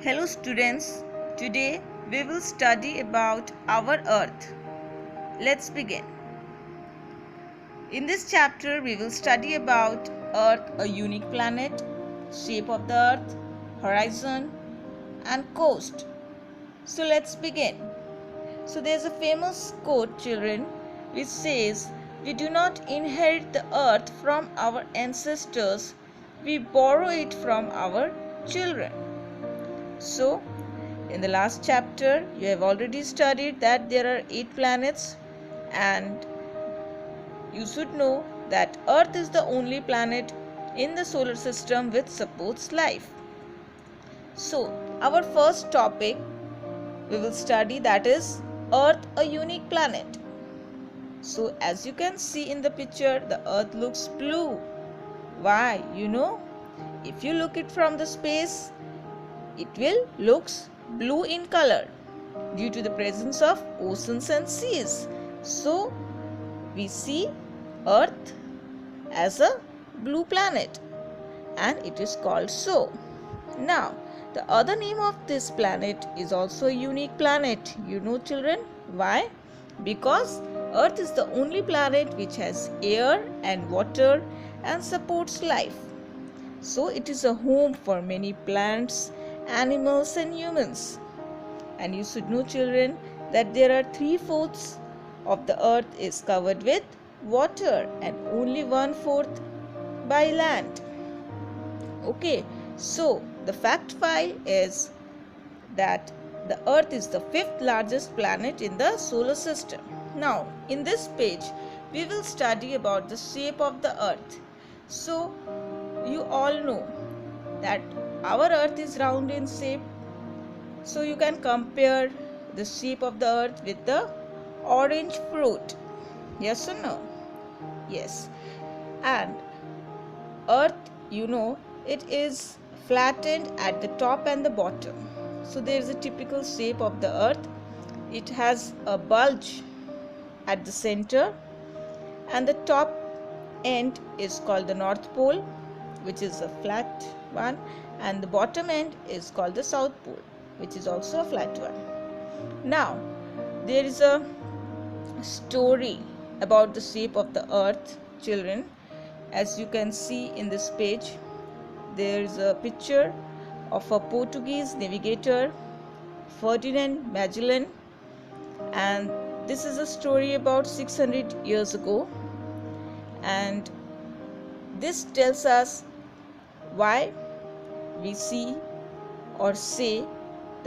Hello students, today we will study about our earth. Let's begin. In this chapter we will study about earth, a unique planet, shape of the earth, horizon and coast. So let's begin. So there's a famous quote, children, which says, "We do not inherit the earth from our ancestors, we borrow it from our children." So, in the last chapter, you have already studied that there are 8 planets, and you should know that Earth is the only planet in the solar system which supports life. So, our first topic we will study, that is Earth, a unique planet. So, as you can see in the picture, the Earth looks blue. Why? If you look it from the space, it will looks blue in color due to the presence of oceans and seas. So we see Earth as a blue planet and it is called so. Now the other name of this planet is also a unique planet. Children, why? Because Earth is the only planet which has air and water and supports life. So it is a home for many plants, animals and humans. And you should know, children, that there are 3/4 of the earth is covered with water and only 1/4 by land. Okay, so the fact file is that the earth is the 5th largest planet in the solar system. Now in this page we will study about the shape of the earth. So you all know that our earth is round in shape. So you can compare the shape of the earth with the orange fruit. Yes or no? Yes. And earth, it is flattened at the top and the bottom. So there is a typical shape of the earth. It has a bulge at the center and the top end is called the North Pole, which is a flat one, and the bottom end is called the South Pole, which is also a flat one. Now there is a story about the shape of the earth, children. As you can see in this page, there is a picture of a Portuguese navigator, Ferdinand Magellan, and this is a story about 600 years ago, and this tells us why we see or say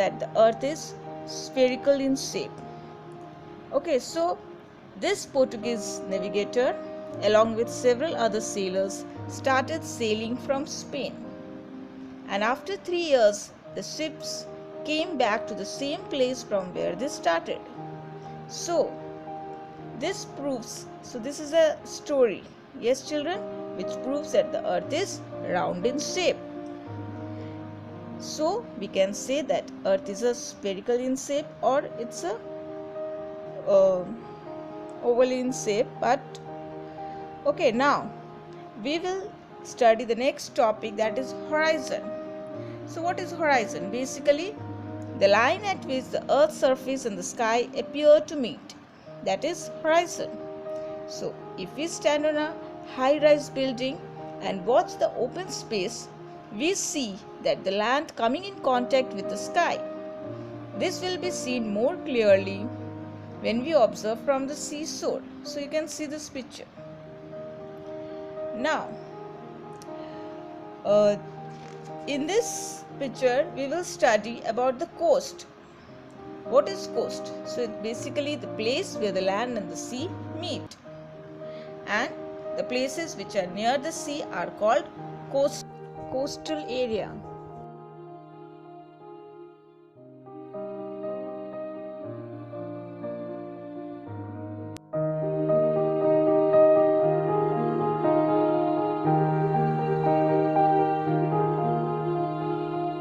that the earth is spherical in shape. Okay, so this Portuguese navigator, along with several other sailors, started sailing from Spain, and after 3 years the ships came back to the same place from where they started. So this is a story, yes children, which proves that the earth is round in shape. So we can say that earth is a spherical in shape, or it's a oval in shape. But okay, now we will study the next topic, that is horizon. So what is horizon? Basically the line at which the earth's surface and the sky appear to meet, that is horizon. So if we stand on a high-rise building and watch the open space, we see that the land coming in contact with the sky. This will be seen more clearly when we observe from the seashore. So you can see this picture. Now in this picture we will study about the coast. What is coast? So it's basically the place where the land and the sea meet, and the places which are near the sea are called coastal area.